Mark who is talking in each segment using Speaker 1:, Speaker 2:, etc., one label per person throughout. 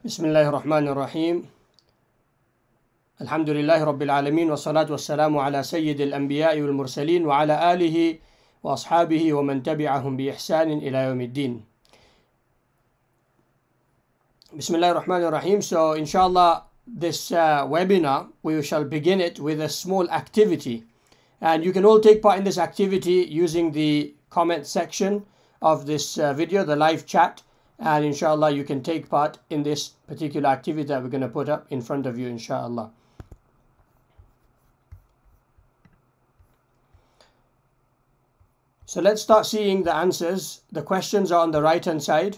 Speaker 1: Bismillahir Rahmanir Rahim. Alhamdulillahi Rabbil Alameen wa salatu wassalamu ala sayyidil anbiya'i wal mursaleen wa ala alihi wa ashabihi wa man tabi'ahum bi ihsanin ila yawmiddin. Bismillahir Rahmanir Rahim. So inshallah this webinar we shall begin it with a small activity, and you can all take part in this activity using the comment section of this video, the live chat, and inshallah you can take part in this particular activity that we're going to put up in front of you, inshallah. So let's start seeing the answers. The questions are on the right hand side,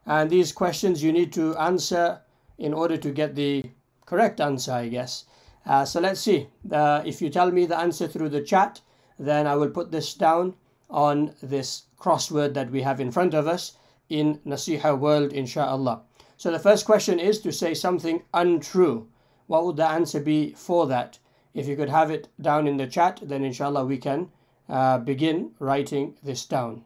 Speaker 1: and these questions you need to answer in order to get the correct answer, I guess. So let's see. If you tell me the answer through the chat, then I will put this down on this crossword that we have in front of us in Nasihah World, inshallah. So the first question is to say something untrue. What would the answer be for that? If you could have it down in the chat, then inshallah we can begin writing this down.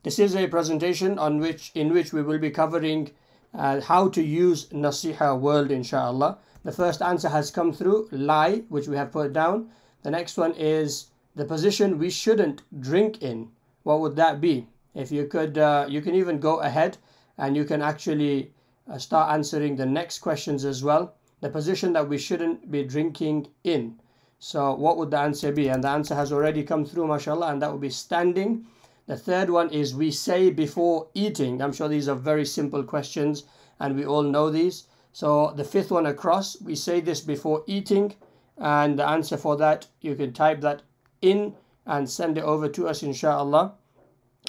Speaker 1: This is a presentation in which we will be covering how to use Nasihah World, inshallah. The first answer has come through, lie, which we have put down. The next one is the position we shouldn't drink in. What would that be? If you could, you can even go ahead and you can actually start answering the next questions as well. The position that we shouldn't be drinking in. So what would the answer be? And the answer has already come through, mashallah, and that would be standing. The third one is we say before eating. I'm sure these are very simple questions and we all know these. So the fifth one across, we say this before eating, and the answer for that, you can type that in and send it over to us, inshallah.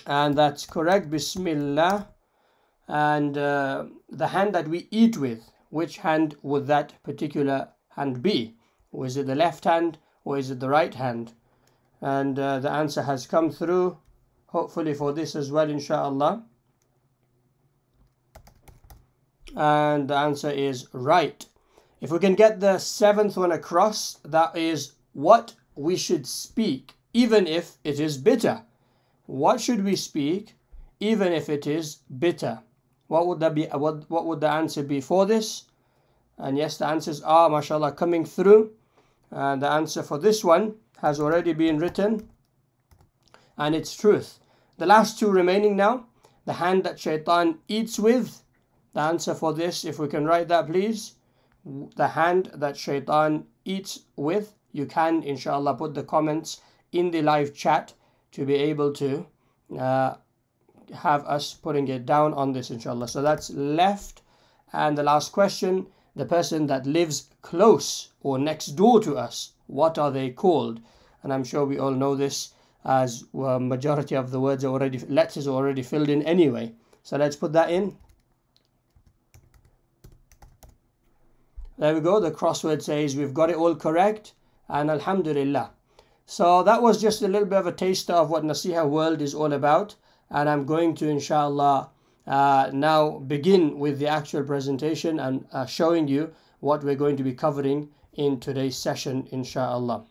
Speaker 1: And that's correct. Bismillah. And the hand that we eat with, which hand would that particular hand be? Or is it the left hand or is it the right hand? And the answer has come through, hopefully for this as well, inshallah. And the answer is right. If we can get the seventh one across, that is what we should speak even if it is bitter. What should we speak even if it is bitter? What would that be? What would the answer be for this? And yes, the answers are, mashallah, coming through. And the answer for this one has already been written, and it's truth. The last two remaining now. The hand that shaitan eats with. The answer for this, if we can write that, please. The hand that shaitan eats with. You can, inshallah, put the comments in the live chat to be able to have us putting it down on this, inshallah. So that's left. And the last question, the person that lives close or next door to us, what are they called? And I'm sure we all know this, as majority of the words are already, letters are already filled in anyway. So let's put that in. There we go. The crossword says we've got it all correct, and alhamdulillah. So that was just a little bit of a taster of what Nasihah World is all about, and I'm going to, inshallah, now begin with the actual presentation and showing you what we're going to be covering in today's session, inshallah.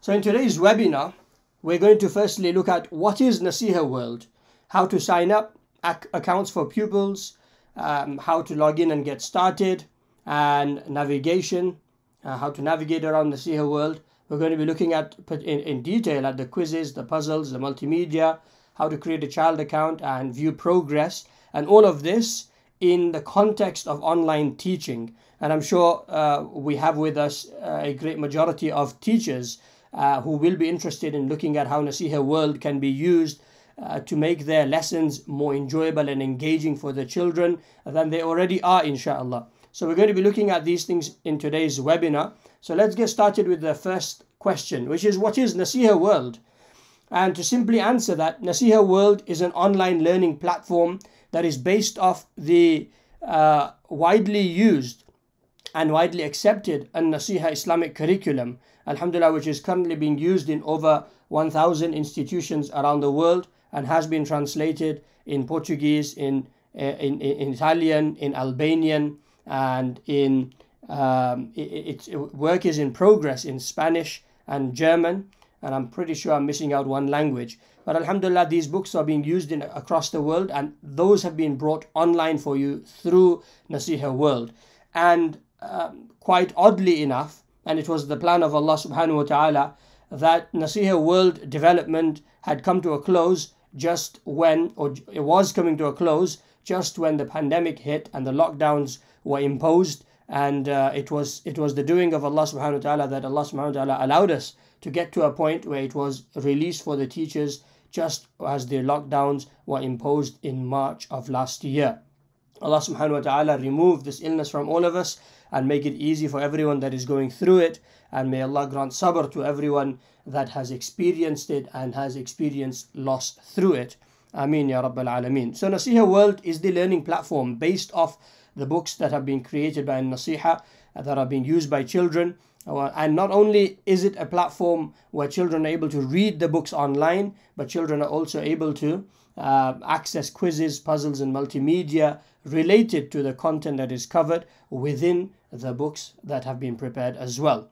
Speaker 1: So in today's webinar, we're going to firstly look at what is Nasihah World, how to sign up, accounts for pupils, how to log in and get started, and navigation, how to navigate around Nasihah World. We're going to be looking at in detail at the quizzes, the puzzles, the multimedia, how to create a child account and view progress, and all of this in the context of online teaching. And I'm sure we have with us a great majority of teachers who will be interested in looking at how Nasihah World can be used to make their lessons more enjoyable and engaging for the children than they already are, inshallah. So we're going to be looking at these things in today's webinar. So let's get started with the first question, which is what is Nasihah World? And to simply answer that, Nasihah World is an online learning platform that is based off the widely used and widely accepted An-Nasihah Islamic curriculum, alhamdulillah, which is currently being used in over 1,000 institutions around the world and has been translated in Portuguese, in Italian, in Albanian, and its work is in progress in Spanish and German. and I'm pretty sure I'm missing out one language. But alhamdulillah, these books are being used across the world, and those have been brought online for you through Nasihah World. And quite oddly enough, and it was the plan of Allah subhanahu wa ta'ala, that Nasihah World development had come to a close just when, or it was coming to a close just when the pandemic hit and the lockdowns were imposed. And it was the doing of Allah subhanahu wa ta'ala that Allah subhanahu wa ta'ala allowed us to get to a point where it was released for the teachers just as the lockdowns were imposed in March of last year. Allah subhanahu wa ta'ala remove this illness from all of us and make it easy for everyone that is going through it. And may Allah grant sabr to everyone that has experienced it and has experienced loss through it. Ameen ya Rabbal Alameen. So Nasihah World is the learning platform based off the books that have been created by Nasihah, that are being used by children. And not only is it a platform where children are able to read the books online, but children are also able to access quizzes, puzzles and multimedia related to the content that is covered within the books that have been prepared as well.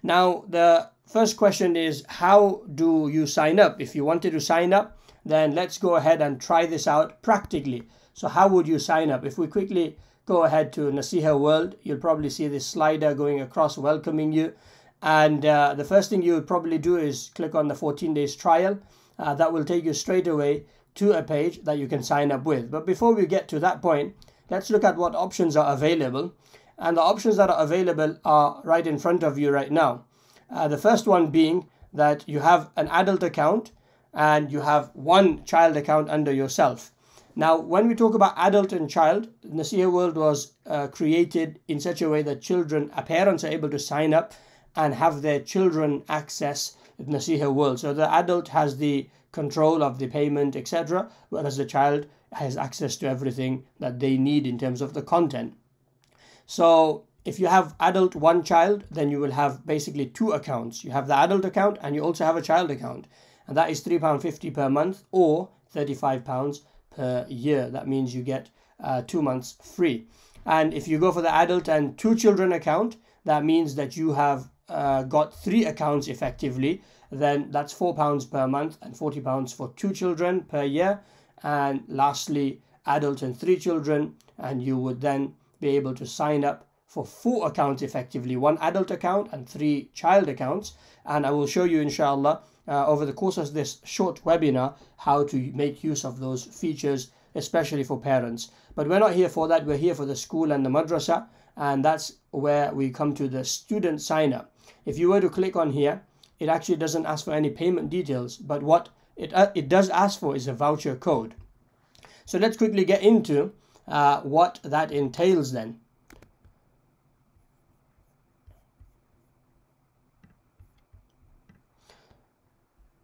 Speaker 1: Now, the first question is, how do you sign up? If you wanted to sign up, then let's go ahead and try this out practically. So how would you sign up? If we quickly go ahead to Nasihah World, you'll probably see this slider going across welcoming you. And the first thing you would probably do is click on the 14 days trial. That will take you straight away to a page that you can sign up with. But before we get to that point, let's look at what options are available. And the options that are available are right in front of you right now. The first one being that you have an adult account and you have one child account under yourself. Now, when we talk about adult and child, Nasihah World was created in such a way that parents are able to sign up and have their children access Nasihah World. So the adult has the control of the payment, etc., whereas the child has access to everything that they need in terms of the content. So if you have adult one child, then you will have basically two accounts. You have the adult account and you also have a child account. And that is £3.50 per month or £35 per year. That means you get 2 months free. And if you go for the adult and two children account, that means that you have got 3 accounts effectively. Then that's £4 per month and £40 for 2 children per year. And lastly, adult and 3 children, and you would then be able to sign up for 4 accounts effectively, 1 adult account and 3 child accounts. And I will show you inshallah over the course of this short webinar how to make use of those features, especially for parents. But we're not here for that. We're here for the school and the madrasa, and that's where we come to the student sign up. If you were to click on here, it actually doesn't ask for any payment details, but what it does ask for is a voucher code. So let's quickly get into what that entails then.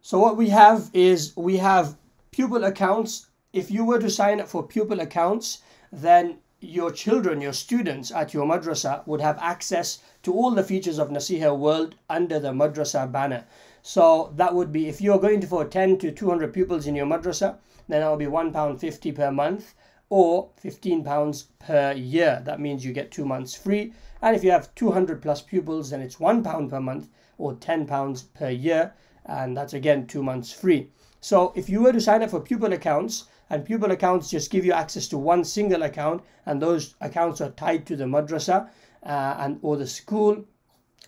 Speaker 1: So what we have is we have pupil accounts. If you were to sign up for pupil accounts, then your children, your students at your madrasa would have access to all the features of Nasihah World under the madrasa banner. So that would be, if you're going to for 10 to 200 pupils in your madrasa, then that will be £1.50 per month or £15 per year. That means you get 2 months free. And if you have 200 plus pupils, then it's £1 per month or £10 per year. And that's again 2 months free. So if you were to sign up for pupil accounts, and pupil accounts just give you access to one single account, and those accounts are tied to the madrasa or the school,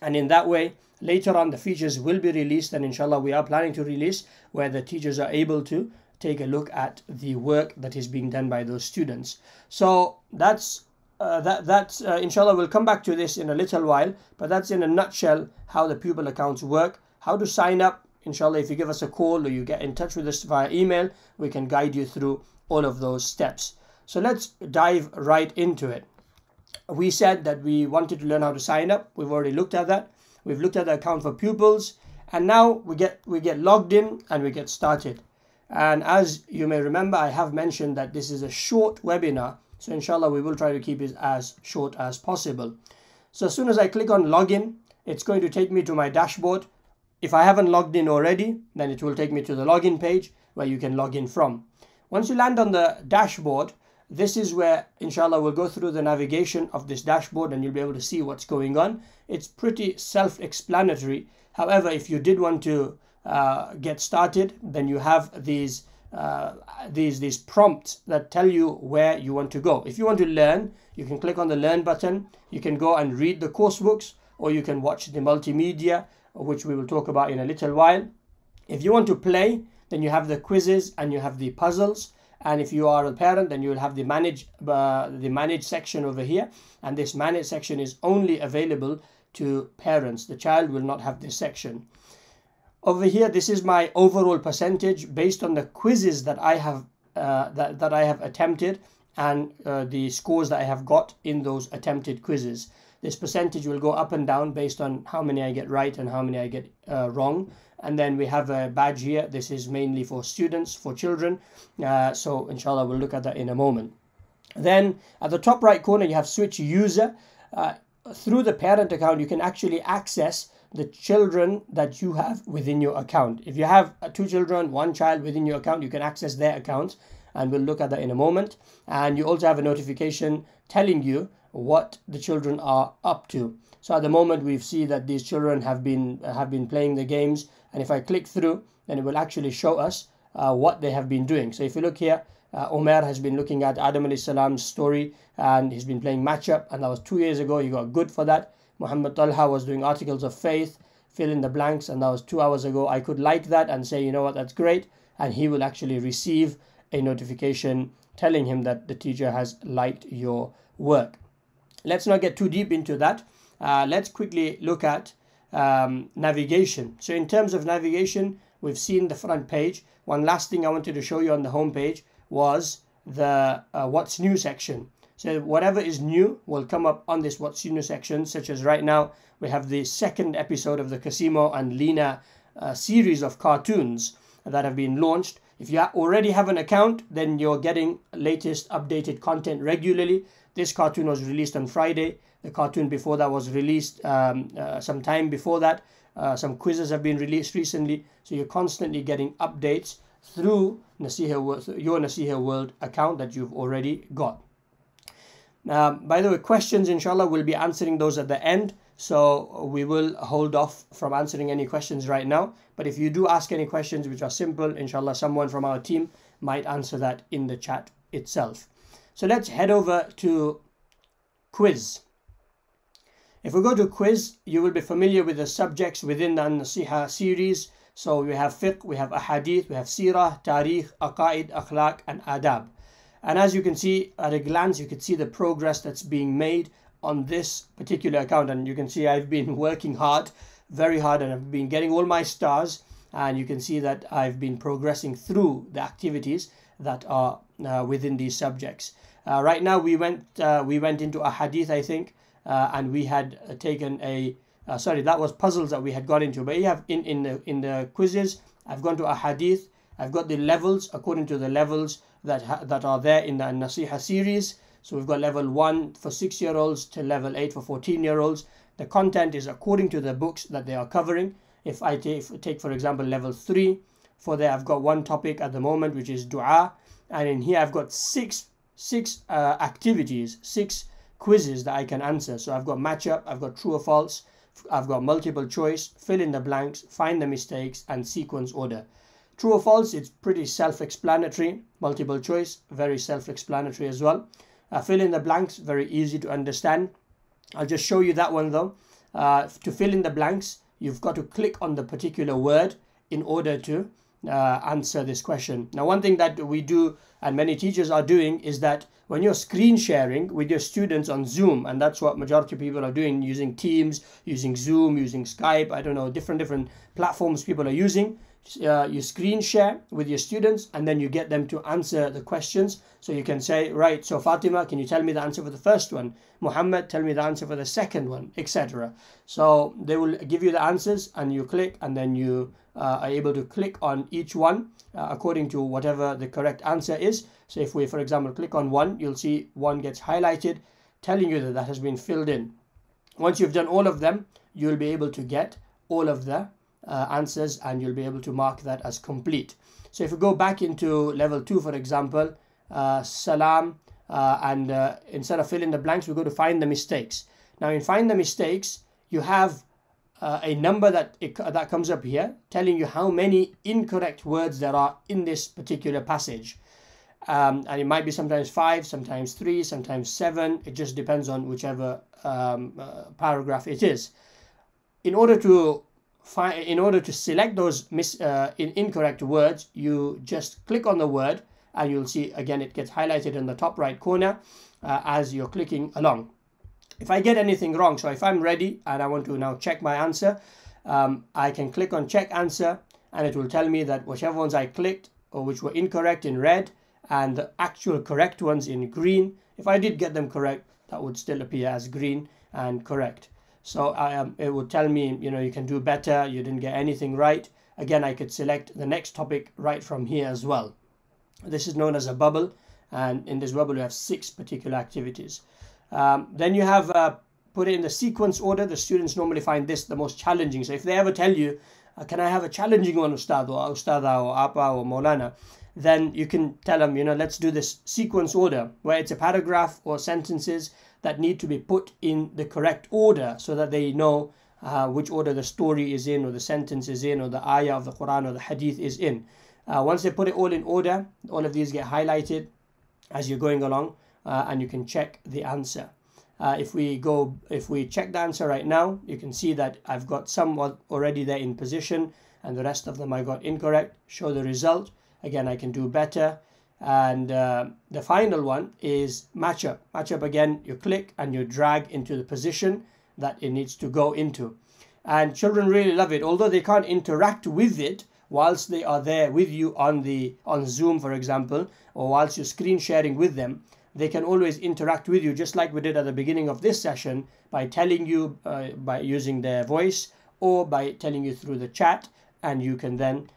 Speaker 1: and in that way later on the features will be released, and inshallah we are planning to release, where the teachers are able to take a look at the work that is being done by those students. So that's inshallah we'll come back to this in a little while, but that's in a nutshell how the pupil accounts work. How to sign up, inshallah, if you give us a call or you get in touch with us via email, we can guide you through all of those steps. So let's dive right into it. We said that we wanted to learn how to sign up. We've already looked at that. We've looked at the account for pupils, and now we get logged in and we get started. And as you may remember, I have mentioned that this is a short webinar, so inshallah we will try to keep it as short as possible. So as soon as I click on login, it's going to take me to my dashboard. If I haven't logged in already, then it will take me to the login page where you can log in from. Once you land on the dashboard, this is where inshallah we'll go through the navigation of this dashboard and you'll be able to see what's going on. It's pretty self-explanatory However, if you did want to get started, then you have these prompts that tell you where you want to go. If you want to learn, you can click on the learn button. You can go and read the coursebooks, or you can watch the multimedia, which we will talk about in a little while. If you want to play, then you have the quizzes and you have the puzzles. And if you are a parent, then you will have the manage section over here. And this manage section is only available to parents. The child will not have this section. Over here, this is my overall percentage based on the quizzes that I have that I have attempted, and the scores that I have got in those attempted quizzes. This percentage will go up and down based on how many I get right and how many I get wrong. And then we have a badge here. This is mainly for students, for children. So inshallah, we'll look at that in a moment. Then at the top right corner, you have switch user. Through the parent account, you can actually access the children that you have within your account. If you have 2 children, 1 child within your account, you can access their accounts, and we'll look at that in a moment. And you also have a notification telling you what the children are up to. So at the moment, we see that these children have been playing the games, and if I click through, then it will actually show us what they have been doing. So if you look here, Omer has been looking at Adam alayhi salam's story, and he's been playing matchup, and that was 2 years ago. He got good for that. Muhammad Talha was doing articles of faith, fill in the blanks, and that was 2 hours ago. I could like that and say, you know what, that's great, and he will actually receive a notification telling him that the teacher has liked your work. Let's not get too deep into that. Let's quickly look at navigation. So in terms of navigation, we've seen the front page. One last thing I wanted to show you on the home page was the what's new section. So whatever is new will come up on this what's new section, such as right now we have the 2nd episode of the Casimo and Lena series of cartoons that have been launched. If you already have an account, then you're getting latest updated content regularly. This cartoon was released on Friday. The cartoon before that was released some time before that. Some quizzes have been released recently. So you're constantly getting updates through Nasihah World, your Nasihah World account that you've already got. By the way, questions, inshallah, we'll be answering those at the end. So we will hold off from answering any questions right now. But if you do ask any questions which are simple, inshallah, someone from our team might answer that in the chat itself. So let's head over to quiz. If we go to quiz, you will be familiar with the subjects within the Nasihah series. So we have fiqh, we have ahadith, we have seerah, tarikh, aqaid, akhlaq, and adab. And as you can see at a glance, you can see the progress that's being made on this particular account. And you can see I've been working hard, very hard, and I've been getting all my stars. And you can see that I've been progressing through the activities that are within these subjects. Right now we went into a hadith, I think, and we had taken a sorry, that was puzzles that we had got into. But you have in the quizzes, I've gone to a hadith. I've got the levels according to the levels that are there in the Nasihah series. So we've got level 1 for 6-year-olds to level 8 for 14-year-olds. The content is according to the books that they are covering. If I take for example level 3, for there I've got one topic at the moment, which is dua, and in here I've got six activities, 6 quizzes that I can answer. So I've got matchup, I've got true or false, I've got multiple choice, fill in the blanks, find the mistakes, and sequence order. True or false, it's pretty self-explanatory. Multiple choice, very self-explanatory as well. Fill in the blanks, very easy to understand. I'll just show you that one though. To fill in the blanks, you've got to click on the particular word in order to answer this question. Now, one thing that we do, and many teachers are doing, is that when you're screen sharing with your students on Zoom, and that's what majority of people are doing, using Teams, using Zoom, using Skype, I don't know, different platforms people are using. You screen share with your students, and then you get them to answer the questions. So you can say, right, so Fatima, can you tell me the answer for the first one? Muhammad, tell me the answer for the second one, etc. So they will give you the answers, and you click, and then you are able to click on each one according to whatever the correct answer is. So if we, for example, click on 1, you'll see 1 gets highlighted, telling you that that has been filled in. Once you've done all of them, you'll be able to get all of the answers, and you'll be able to mark that as complete. So if you go back into level 2, for example, salam, instead of fill in the blanks, we go to find the mistakes. Now in find the mistakes, you have a number that comes up here telling you how many incorrect words there are in this particular passage. And it might be sometimes 5, sometimes 3, sometimes 7. It just depends on whichever paragraph it is. In order to select those incorrect words, you just click on the word, and you'll see again it gets highlighted in the top right corner as you're clicking along. If I get anything wrong, so if I'm ready and I want to now check my answer, I can click on check answer, and it will tell me that whichever ones I clicked or which were incorrect in red and the actual correct ones in green, if I did get them correct, that would still appear as green and correct. So it would tell me, you can do better, you didn't get anything right. Again, I could select the next topic right from here as well. This is known as a bubble, and in this bubble you have 6 particular activities. Then you have put it in the sequence order. The students normally find this the most challenging. So if they ever tell you, can I have a challenging one, Ustad or Ustada or Apa or Maulana, then you can tell them, let's do this sequence order, where it's a paragraph or sentences that need to be put in the correct order so that they know which order the story is in, or the sentence is in, or the ayah of the Quran or the hadith is in. Once they put it all in order, all of these get highlighted as you're going along, and you can check the answer. If we check the answer right now, you can see that I've got some already there in position, and the rest of them I got incorrect. Show the result. Again, I can do better. And the final one is matchup. Matchup, again, you click and you drag into the position that it needs to go into. And children really love it, although they can't interact with it whilst they are there with you on Zoom, for example, or whilst you're screen sharing with them. They can always interact with you, just like we did at the beginning of this session, by telling you by using their voice, or by telling you through the chat, and you can then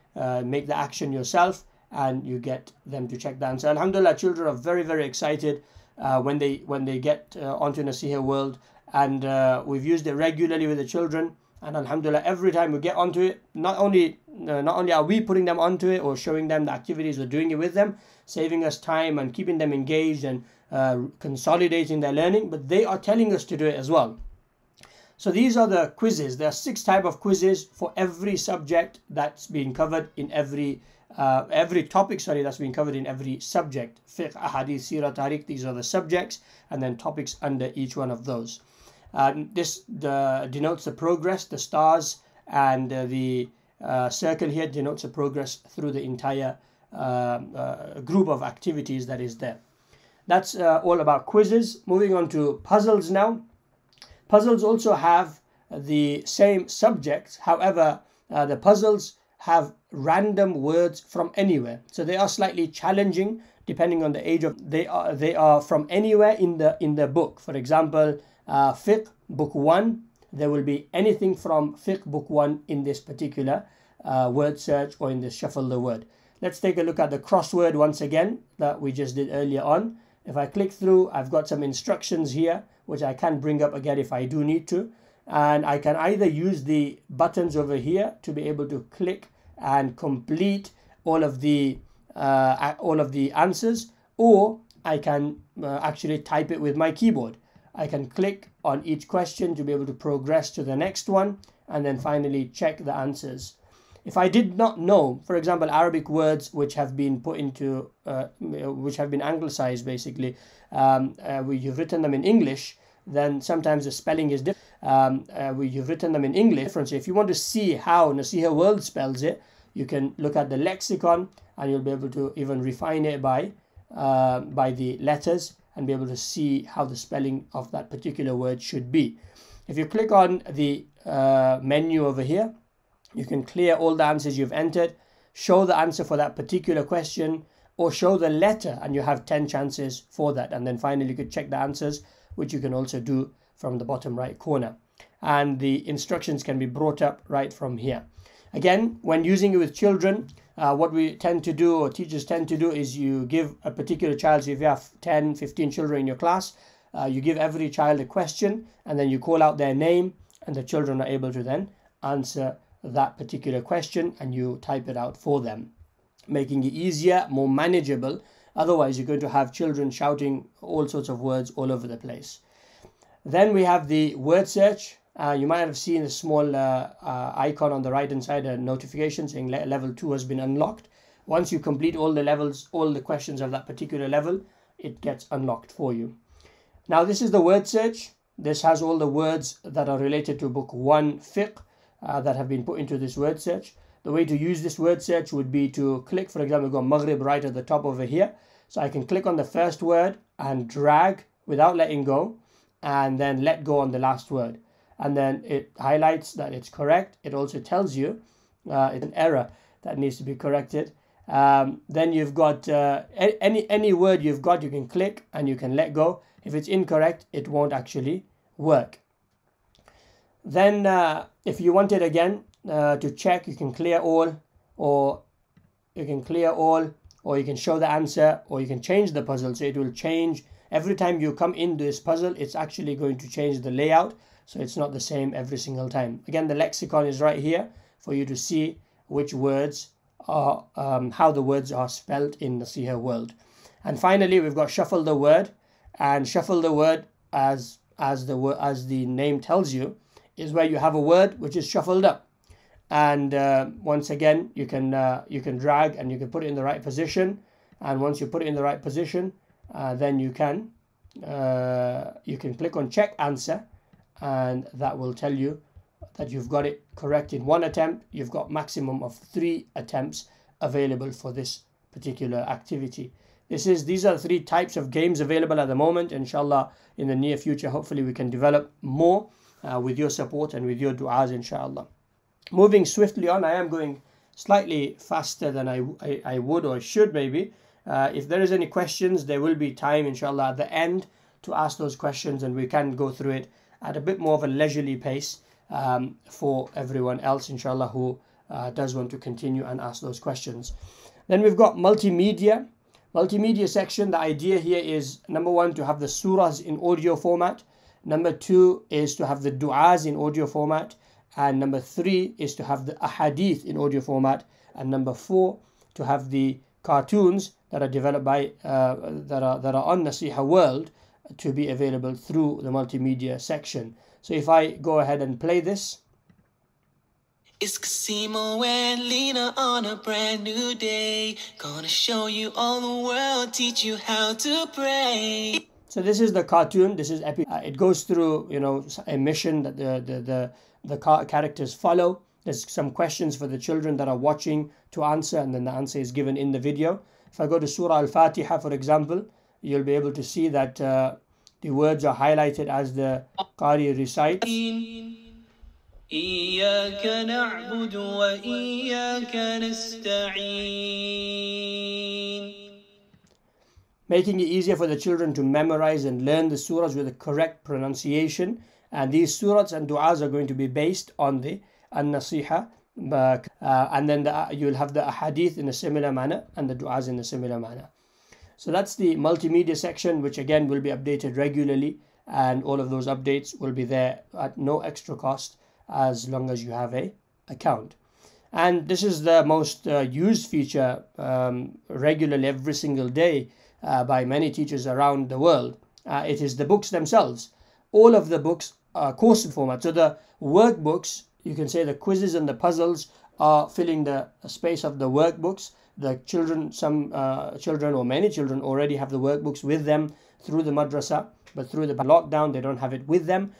Speaker 1: make the action yourself, and you get them to check the answer. Alhamdulillah, children are very, very excited when they get onto Nasihah World, and we've used it regularly with the children. And Alhamdulillah, every time we get onto it, not only are we putting them onto it or showing them the activities, we're doing it with them, saving us time and keeping them engaged and consolidating their learning, but they are telling us to do it as well. So these are the quizzes. There are 6 types of quizzes for every subject that's being covered in every topic, that's being covered in every subject. Fiqh, Ahadith, Sirah, Tariq, these are the subjects, and then topics under each one of those. This denotes the progress. The stars and the circle here denotes the progress through the entire group of activities that is there. That's all about quizzes. Moving on to puzzles now. Puzzles also have the same subjects. However, the puzzles have random words from anywhere. So they are slightly challenging depending on the age of. They are from anywhere in the book. For example, Fiqh book 1, there will be anything from Fiqh book 1 in this particular word search or in this shuffle the word. Let's take a look at the crossword once again that we just did earlier on. If I click through, I've got some instructions here which I can bring up again if I do need to, and I can either use the buttons over here to be able to click and complete all of the answers, or I can actually type it with my keyboard. I can click on each question to be able to progress to the next one, and then finally check the answers. If I did not know, for example, Arabic words which have been put into, which have been anglicized basically, you've written them in English, then sometimes the spelling is different. You've written them in English. So if you want to see how Nasihah World spells it, you can look at the lexicon, and you'll be able to even refine it by the letters, and be able to see how the spelling of that particular word should be. If you click on the menu over here, you can clear all the answers you've entered, show the answer for that particular question, or show the letter, and you have 10 chances for that. And then finally you could check the answers, which you can also do from the bottom right corner. And the instructions can be brought up right from here. Again, when using it with children, what we tend to do, or teachers tend to do, is you give a particular child, so if you have 10, 15 children in your class, you give every child a question, and then you call out their name, and the children are able to then answer that particular question, and you type it out for them, making it easier, more manageable. Otherwise, you're going to have children shouting all sorts of words all over the place. Then we have the word search. You might have seen a small icon on the right hand side, a notification saying level 2 has been unlocked. Once you complete all the levels, all the questions of that particular level, it gets unlocked for you. Now this is the word search. This has all the words that are related to book 1 fiqh that have been put into this word search. The way to use this word search would be to click, for example, go Maghrib right at the top over here. So I can click on the first word and drag without letting go, and then let go on the last word. And then it highlights that it's correct. It also tells you it's an error that needs to be corrected. Then you've got any word you've got, you can click and you can let go. If it's incorrect, it won't actually work. Then if you want it again to check, you can clear all, or you can show the answer, or you can change the puzzle. So it will change every time you come into this puzzle. It's actually going to change the layout, so it's not the same every single time. Again, the lexicon is right here for you to see which words are how the words are spelled in Nasihah World. And finally, we've got shuffle the word. And shuffle the word, as the name tells you, is where you have a word which is shuffled up. And once again, you can drag and you can put it in the right position. And once you put it in the right position, then you can click on check answer, and that will tell you that you've got it correct in 1 attempt. You've got maximum of 3 attempts available for this particular activity. These are the 3 types of games available at the moment. Inshallah, in the near future, hopefully we can develop more with your support and with your du'as, inshallah. Moving swiftly on, I am going slightly faster than I would or should maybe. If there is any questions, there will be time, inshallah, at the end to ask those questions, and we can go through it at a bit more of a leisurely pace for everyone else, inshallah, who does want to continue and ask those questions. Then we've got multimedia. Multimedia section, the idea here is, number 1, to have the surahs in audio format. Number 2 is to have the du'as in audio format. And number 3 is to have the ahadith in audio format. And number 4, to have the cartoons that are developed by that are on Nasihah World to be available through the multimedia section. So if I go ahead and play this.
Speaker 2: It's Casimo and Lena on a brand new day. Gonna show you all the world, teach you how to pray.
Speaker 1: So this is the cartoon. This is epic. It goes through, a mission that the characters follow. There's some questions for the children that are watching to answer, and then the answer is given in the video. If I go to Surah Al-Fatiha, for example, you'll be able to see that the words are highlighted as the Qari recites.
Speaker 2: إياك نعبد وإياك نستعين.
Speaker 1: Making it easier for the children to memorize and learn the surahs with the correct pronunciation. And these surahs and du'as are going to be based on the An-Nasihah. And then you'll have the ahadith in a similar manner and the du'as in a similar manner. So that's the multimedia section, which again will be updated regularly. And all of those updates will be there at no extra cost, as long as you have a account. And this is the most used feature regularly every single day by many teachers around the world. It is the books themselves. All of the books are course format. So the workbooks, you can say the quizzes and the puzzles are filling the space of the workbooks. The children, some children or many children already have the workbooks with them through the madrasa, but through the lockdown they don't have it with them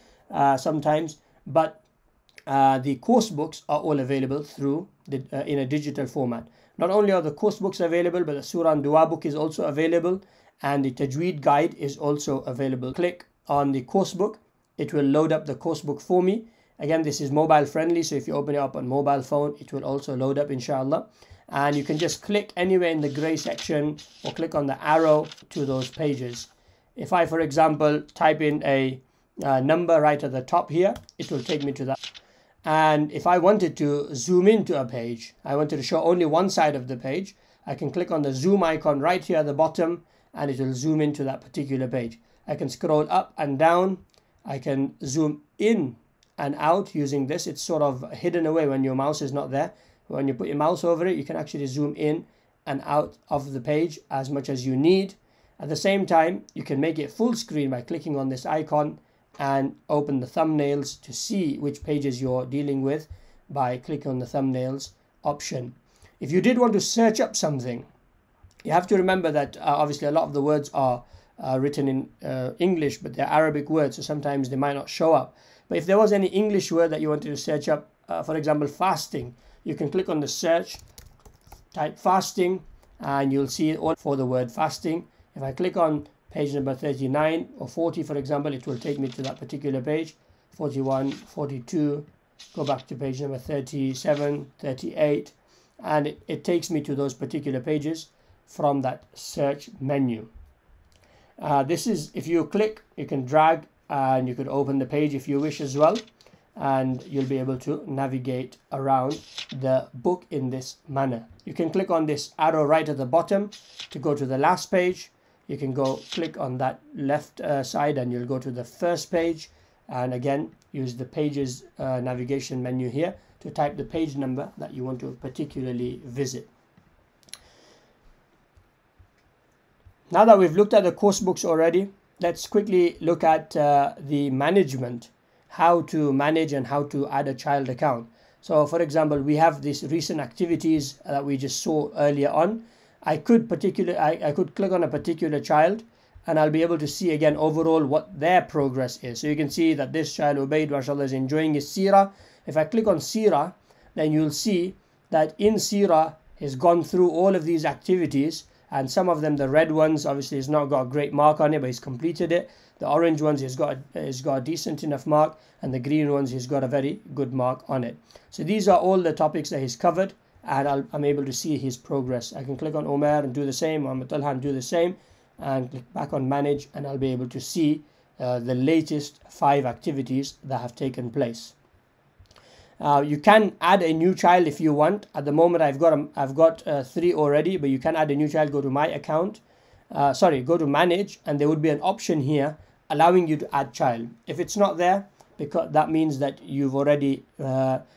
Speaker 1: sometimes. But the course books are all available through in a digital format. Not only are the course books available, but the Surah and Dua book is also available, and the Tajweed guide is also available. Click on the course book, it will load up the course book for me. Again, this is mobile friendly, so if you open it up on mobile phone, it will also load up, inshallah. And you can just click anywhere in the grey section or click on the arrow to those pages. If I, for example, type in a number right at the top here, it will take me to that. And if I wanted to zoom into a page, I wanted to show only one side of the page, I can click on the zoom icon right here at the bottom, and it will zoom into that particular page. I can scroll up and down. I can zoom in and out using this. It's sort of hidden away when your mouse is not there. When you put your mouse over it, you can actually zoom in and out of the page as much as you need. At the same time, you can make it full screen by clicking on this icon and open the thumbnails to see which pages you're dealing with by clicking on the thumbnails option. If you did want to search up something, you have to remember that obviously a lot of the words are written in English, but they're Arabic words, so sometimes they might not show up. But if there was any English word that you wanted to search up, for example, fasting, you can click on the search, type fasting, and you'll see all for the word fasting. If I click on page number 39 or 40, for example, it will take me to that particular page, 41, 42, go back to page number 37, 38, and it takes me to those particular pages from that search menu. This is, if you click, you can drag and you could open the page if you wish as well, and you'll be able to navigate around the book in this manner. You can click on this arrow right at the bottom to go to the last page. You can go click on that left side and you'll go to the first page, and again use the pages navigation menu here to type the page number that you want to particularly visit. Now that we've looked at the course books already, let's quickly look at the management, how to manage and how to add a child account. So for example, we have these recent activities that we just saw earlier on. I could click on a particular child and I'll be able to see again overall what their progress is. So you can see that this child, Ubaid, mashallah, is enjoying his Sirah. If I click on Sirah, then you'll see that in Sirah he's gone through all of these activities, and some of them, the red ones, obviously he's not got a great mark on it, but he's completed it. The orange ones, he's got a decent enough mark, and the green ones, he's got a very good mark on it. So these are all the topics that he's covered, and I'm able to see his progress. I can click on Omer and do the same, Muhammad Talha and do the same, and click back on manage, and I'll be able to see the latest 5 activities that have taken place. You can add a new child if you want. At the moment I've got 3 already, but you can add a new child. Go to my account, go to manage, and there would be an option here allowing you to add child. If it's not there, because that means that you've already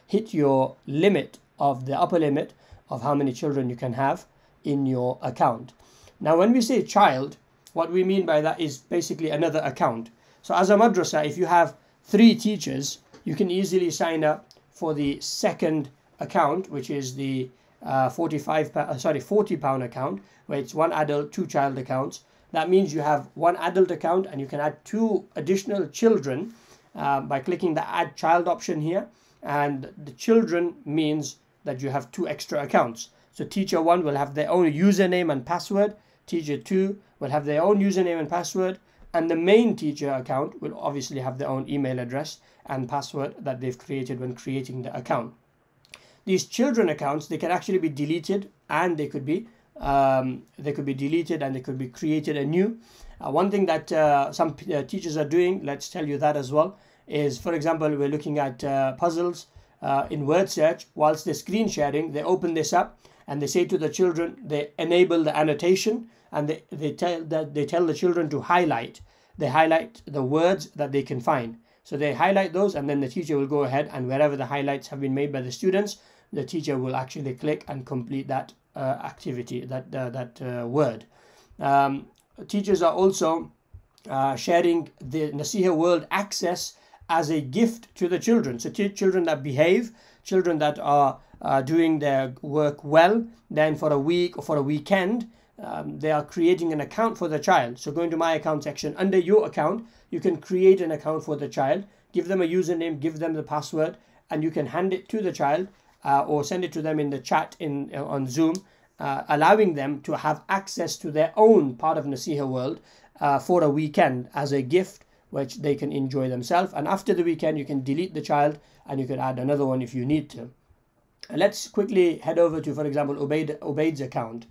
Speaker 1: hit your limit of the upper limit of how many children you can have in your account. Now when we say child, what we mean by that is basically another account. So as a madrasa, if you have 3 teachers, you can easily sign up for the second account, which is the £40 account, where it's 1 adult, 2 child accounts. That means you have 1 adult account and you can add 2 additional children by clicking the add child option here. And the children means that you have 2 extra accounts. So teacher 1 will have their own username and password, teacher 2 will have their own username and password, and the main teacher account will obviously have their own email address and password that they've created when creating the account. These children accounts, they can actually be deleted, and they could be deleted and they could be created anew. One thing that some teachers are doing, let's tell you that as well, is, for example, we're looking at puzzles in word search. Whilst they're screen sharing, they open this up and they say to the children, they enable the annotation, and they tell the children to highlight. They highlight the words that they can find. So they highlight those, and then the teacher will go ahead, and wherever the highlights have been made by the students, the teacher will actually click and complete that activity, that word. Teachers are also sharing the Nasihah World access as a gift to the children. So children that behave, children that are doing their work well, then for a week or for a weekend, they are creating an account for the child. So going to my account section, under your account, you can create an account for the child, give them a username, give them the password, and you can hand it to the child or send it to them in the chat on Zoom, allowing them to have access to their own part of Nasihah World for a weekend as a gift, which they can enjoy themselves. And after the weekend, you can delete the child and you can add another one if you need to. And let's quickly head over to, for example, Ubaid's account.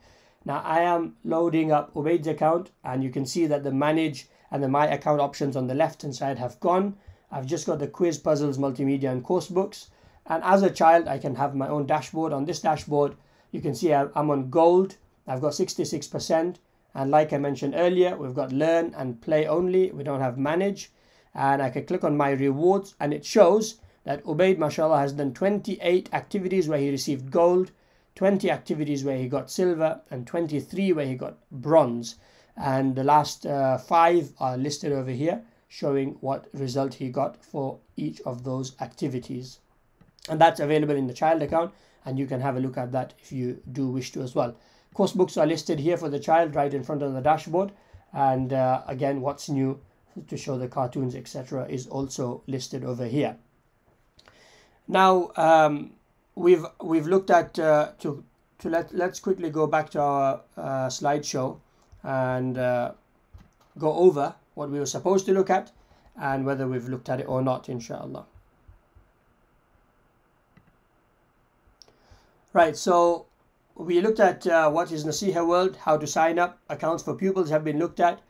Speaker 1: Now I am loading up Ubaid's account, and you can see that the manage and the my account options on the left hand side have gone. I've just got the quiz, puzzles, multimedia and course books. And as a child, I can have my own dashboard. On this dashboard, you can see I'm on gold. I've got 66%. And like I mentioned earlier, we've got learn and play only. We don't have manage. And I can click on my rewards, and it shows that Ubaid, mashallah, has done 28 activities where he received gold, 20 activities where he got silver, and 23 where he got bronze. And the last 5 are listed over here. showing what result he got for each of those activities. And that's available in the child account, and you can have a look at that if you do wish to as well. Coursebooks are listed here for the child right in front of the dashboard, and again, what's new to show the cartoons, etc., is also listed over here. Now we've looked at let's quickly go back to our slideshow and go over what we were supposed to look at and whether we've looked at it or not, inshallah. Right, so we looked at what is Nasihah World, how to sign up, accounts for pupils have been looked at.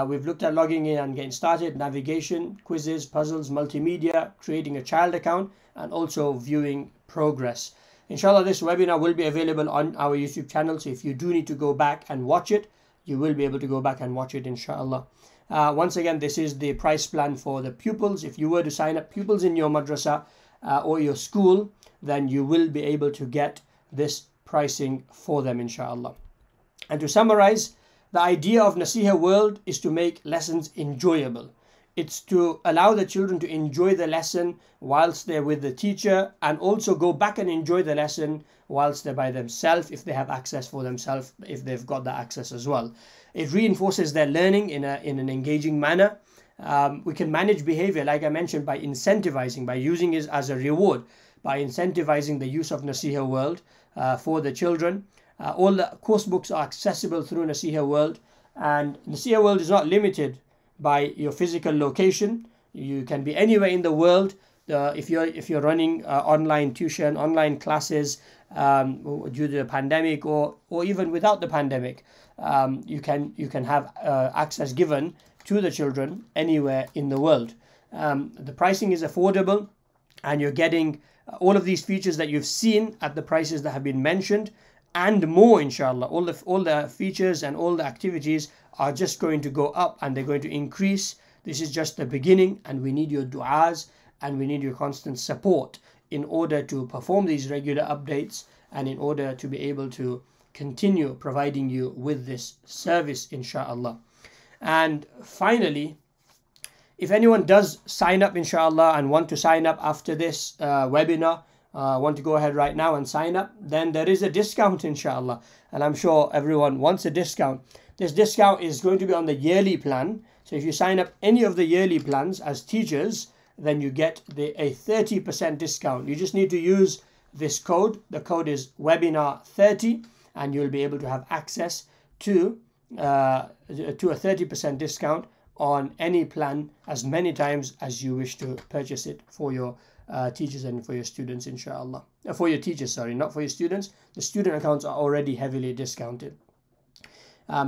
Speaker 1: We've looked at logging in and getting started, navigation, quizzes, puzzles, multimedia, creating a child account, and also viewing progress. Inshallah, this webinar will be available on our YouTube channel, so if you do need to go back and watch it, you will be able to go back and watch it, inshallah. Once again, this is the price plan for the pupils. If you were to sign up pupils in your madrasa or your school, then you will be able to get this pricing for them, inshallah. And to summarize, the idea of Nasihah World is to make lessons enjoyable. It's to allow the children to enjoy the lesson whilst they're with the teacher, and also go back and enjoy the lesson whilst they're by themselves, if they have access for themselves, if they've got the access as well. It reinforces their learning in an engaging manner. We can manage behavior, like I mentioned, by incentivizing, by using it as a reward, by incentivizing the use of Nasihah World for the children. All the course books are accessible through Nasihah World, and Nasihah World is not limited by your physical location. You can be anywhere in the world. If you're running online tuition, online classes due to the pandemic, or even without the pandemic, you can have access given to the children anywhere in the world. The pricing is affordable, and you're getting all of these features that you've seen at the prices that have been mentioned, and more, inshallah. All the features and all the activities are just going to go up, and they're going to increase. This is just the beginning, and we need your du'as and we need your constant support in order to perform these regular updates, and in order to be able to continue providing you with this service, inshallah. And finally, if anyone does sign up, inshallah, and want to sign up after this webinar, want to go ahead right now and sign up, then there is a discount, inshallah, and I'm sure everyone wants a discount. This discount is going to be on the yearly plan. So if you sign up any of the yearly plans as teachers, then you get a 30% discount. You just need to use this code. The code is webinar 30, and you'll be able to have access to a 30% discount on any plan as many times as you wish to purchase it for your teachers and for your students, inshallah. For your teachers, sorry, not for your students. The student accounts are already heavily discounted.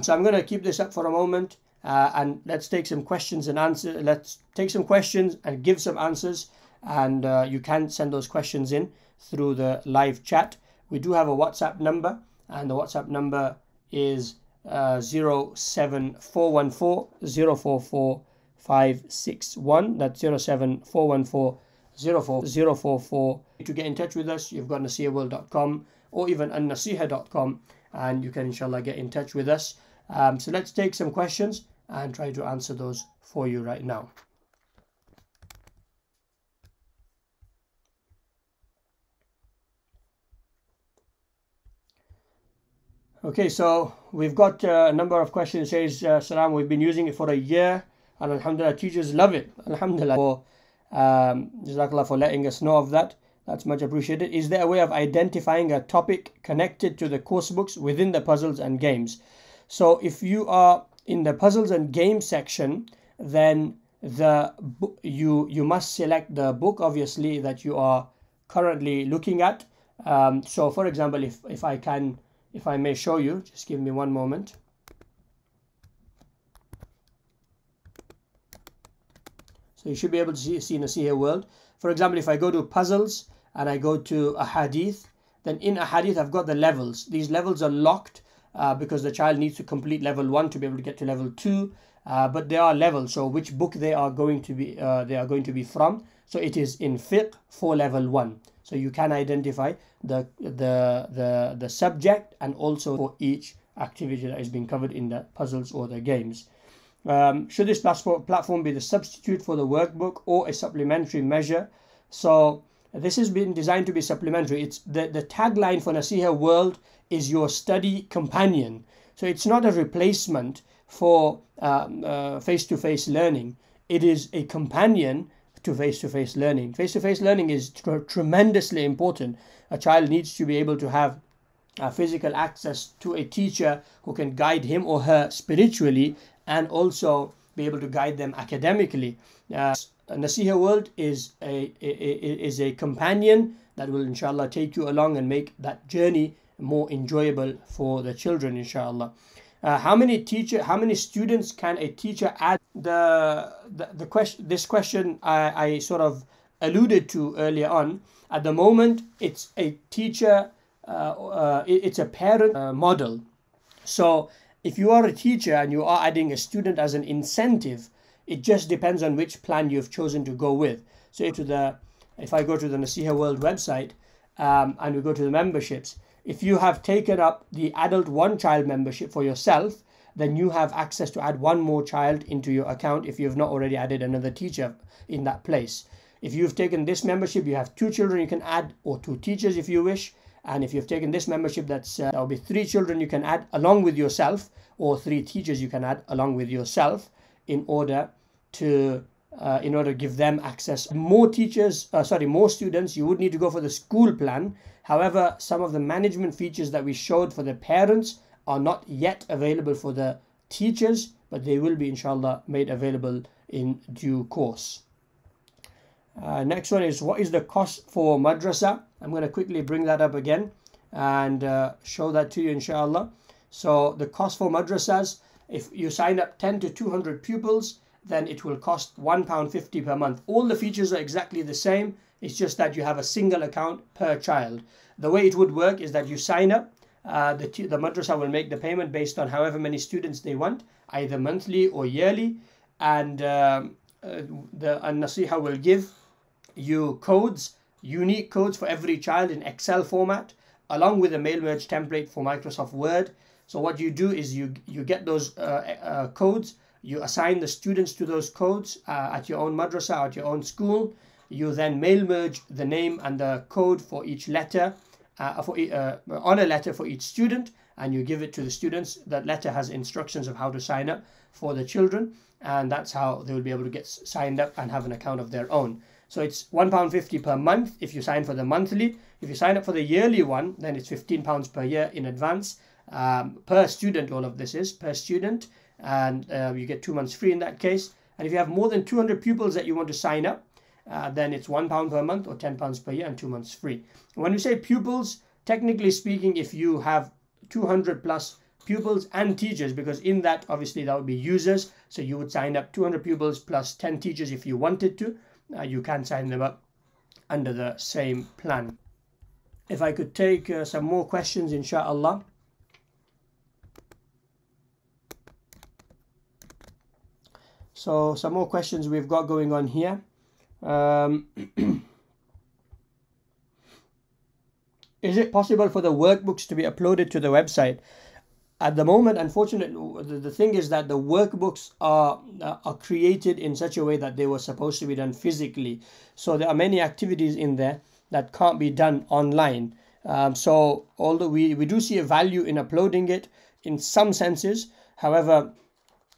Speaker 1: So I'm going to keep this up for a moment, and let's take some questions and answers. Let's take some questions and give some answers, and you can send those questions in through the live chat. We do have a WhatsApp number, and the WhatsApp number is 07414 044 561. That's 07414 044. To get in touch with us, you've got nasihahworld.com or even unnasihah.com, and you can inshallah get in touch with us. So let's take some questions and try to answer those for you right now. Okay, so we've got a number of questions. It says, Salam, we've been using it for a year, and alhamdulillah, teachers love it. Alhamdulillah. Jazakallah for letting us know of that. That's much appreciated. Is there a way of identifying a topic connected to the course books within the puzzles and games? So if you are in the puzzles and games section, then you must select the book, obviously, that you are currently looking at. So for example, if I may show you, just give me one moment. So you should be able to see Nasihah World. For example, if I go to puzzles and I go to a hadith, then in a hadith I've got the levels. These levels are locked because the child needs to complete level 1 to be able to get to level 2. But there are levels, so which book they are going to be from. So it is in fiqh for level 1. So you can identify the subject and also for each activity that is being covered in the puzzles or the games. Should this platform be the substitute for the workbook or a supplementary measure? So this has been designed to be supplementary. It's the tagline for Nasihah World is your study companion. So it's not a replacement for face-to-face learning. It is a companion to face-to-face learning. Face-to-face learning is tremendously important. A child needs to be able to have physical access to a teacher who can guide him or her spiritually and also be able to guide them academically. Nasihah World is a companion that will inshallah take you along and make that journey more enjoyable for the children, inshallah. How many students can a teacher add? This question I sort of alluded to earlier on. At the moment, it's a teacher, it's a parent model. So if you are a teacher and you are adding a student as an incentive, it just depends on which plan you've chosen to go with. So if I go to the Nasihah World website and we go to the memberships, if you have taken up the adult one child membership for yourself, then you have access to add one more child into your account if you have not already added another teacher in that place. If you've taken this membership, you have 2 children you can add, or 2 teachers if you wish. And if you've taken this membership, that'll be 3 children you can add along with yourself, or 3 teachers you can add along with yourself in order to give them access. More students, you would need to go for the school plan. However, some of the management features that we showed for the parents are not yet available for the teachers, but they will be inshallah made available in due course. Next one is, what is the cost for madrasa? I'm going to quickly bring that up again and show that to you inshallah. So the cost for madrasas, if you sign up 10 to 200 pupils, then it will cost £1.50 per month. All the features are exactly the same. It's just that you have a single account per child. The way it would work is that you sign up, the madrasa will make the payment based on however many students they want, either monthly or yearly, and the Nasihah will give you codes, unique codes for every child in Excel format, along with a mail merge template for Microsoft Word. So what you do is you get those codes, you assign the students to those codes at your own madrasa, at your own school. You then mail merge the name and the code for each letter, on a letter for each student, and you give it to the students. That letter has instructions of how to sign up for the children, and that's how they will be able to get signed up and have an account of their own. So it's £1.50 per month if you sign for the monthly. If you sign up for the yearly one, then it's £15 per year in advance per student. All of this is per student, and you get 2 months free in that case. And if you have more than 200 pupils that you want to sign up, then it's £1 per month or £10 per year and 2 months free. When we say pupils, technically speaking, if you have 200 plus pupils and teachers, because in that obviously that would be users, so you would sign up 200 pupils plus 10 teachers if you wanted to. You can sign them up under the same plan. If I could take some more questions, inshallah. So some more questions we've got going on here. Is it possible for the workbooks to be uploaded to the website? At the moment, unfortunately, the thing is that the workbooks are created in such a way that they were supposed to be done physically. So there are many activities in there that can't be done online. So although we do see a value in uploading it in some senses, however,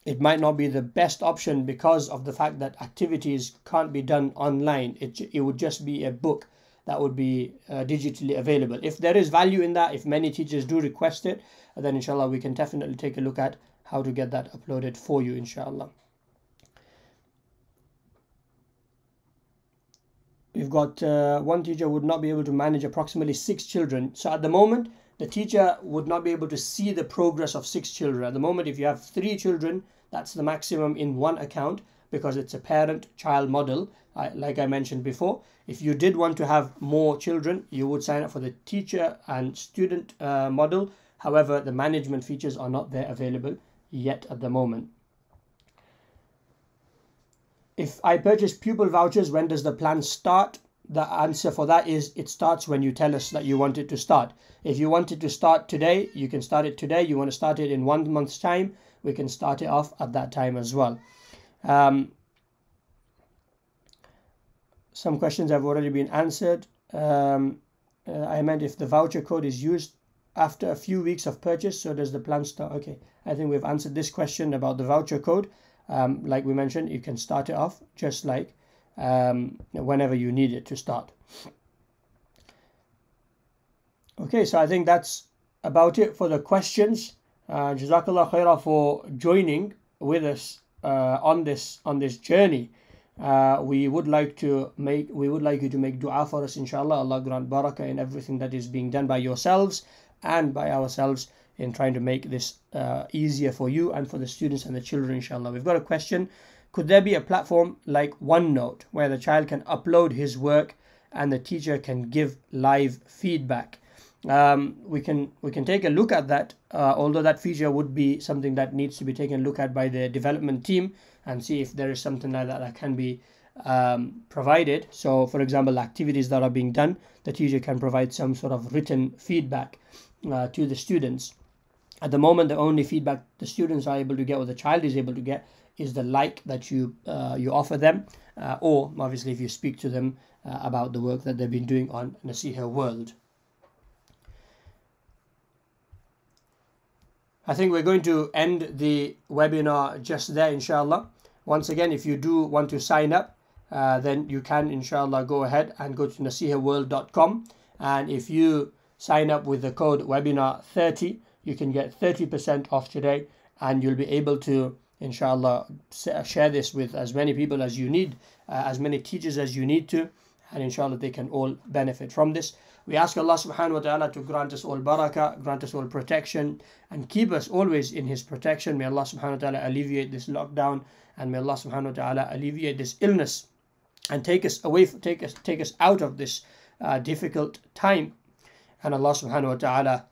Speaker 1: it might not be the best option because of the fact that activities can't be done online. It would just be a book that would be digitally available. If there is value in that, if many teachers do request it, then inshallah we can definitely take a look at how to get that uploaded for you, inshallah. We've got one teacher would not be able to manage approximately 6 children. So at the moment, the teacher would not be able to see the progress of 6 children. At the moment, if you have 3 children, that's the maximum in one account because it's a parent-child model, like I mentioned before. If you did want to have more children, you would sign up for the teacher and student model. However, the management features are not there available yet at the moment. If I purchase pupil vouchers, when does the plan start? the answer for that is it starts when you tell us that you want it to start. If you want it to start today, you can start it today. You want to start it in 1 month's time, we can start it off at that time as well. Some questions have already been answered. I meant if the voucher code is used after a few weeks of purchase, so does the plan start? Okay, I think we've answered this question about the voucher code. Like we mentioned, you can start it off just like whenever you need it to start. Okay, so I think that's about it for the questions. Jazakallah khairah for joining with us on this journey. We would like you to make dua for us, inshallah. Allah grant barakah in everything that is being done by yourselves and by ourselves in trying to make this easier for you and for the students and the children, inshallah. We've got a question. Could there be a platform like OneNote where the child can upload his work and the teacher can give live feedback? We can take a look at that, although that feature would be something that needs to be taken a look at by the development team and see if there is something like that can be provided. So for example, activities that are being done, the teacher can provide some sort of written feedback to the students. At the moment, the only feedback the students are able to get, or the child is able to get, is the like that you offer them, or obviously if you speak to them about the work that they've been doing on Nasihah World. I think we're going to end the webinar just there, inshallah. Once again, if you do want to sign up, then you can, inshallah, go ahead and go to nasihahworld.com, and if you sign up with the code webinar30, you can get 30% off today, and you'll be able to, inshallah, share this with as many people as you need, as many teachers as you need to, and inshallah they can all benefit from this. We ask Allah subhanahu wa ta'ala to grant us all barakah, grant us all protection, and keep us always in His protection. May Allah subhanahu wa ta'ala alleviate this lockdown, and may Allah subhanahu wa ta'ala alleviate this illness and take us out of this difficult time. And Allah subhanahu wa ta'ala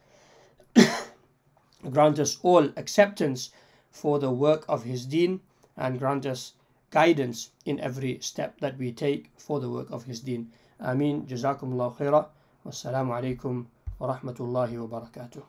Speaker 1: grant us all acceptance for the work of His deen, and grant us guidance in every step that we take for the work of His deen. Ameen. Jazakumullahu khairah. Wassalamu alaikum wa rahmatullahi wa barakatuh.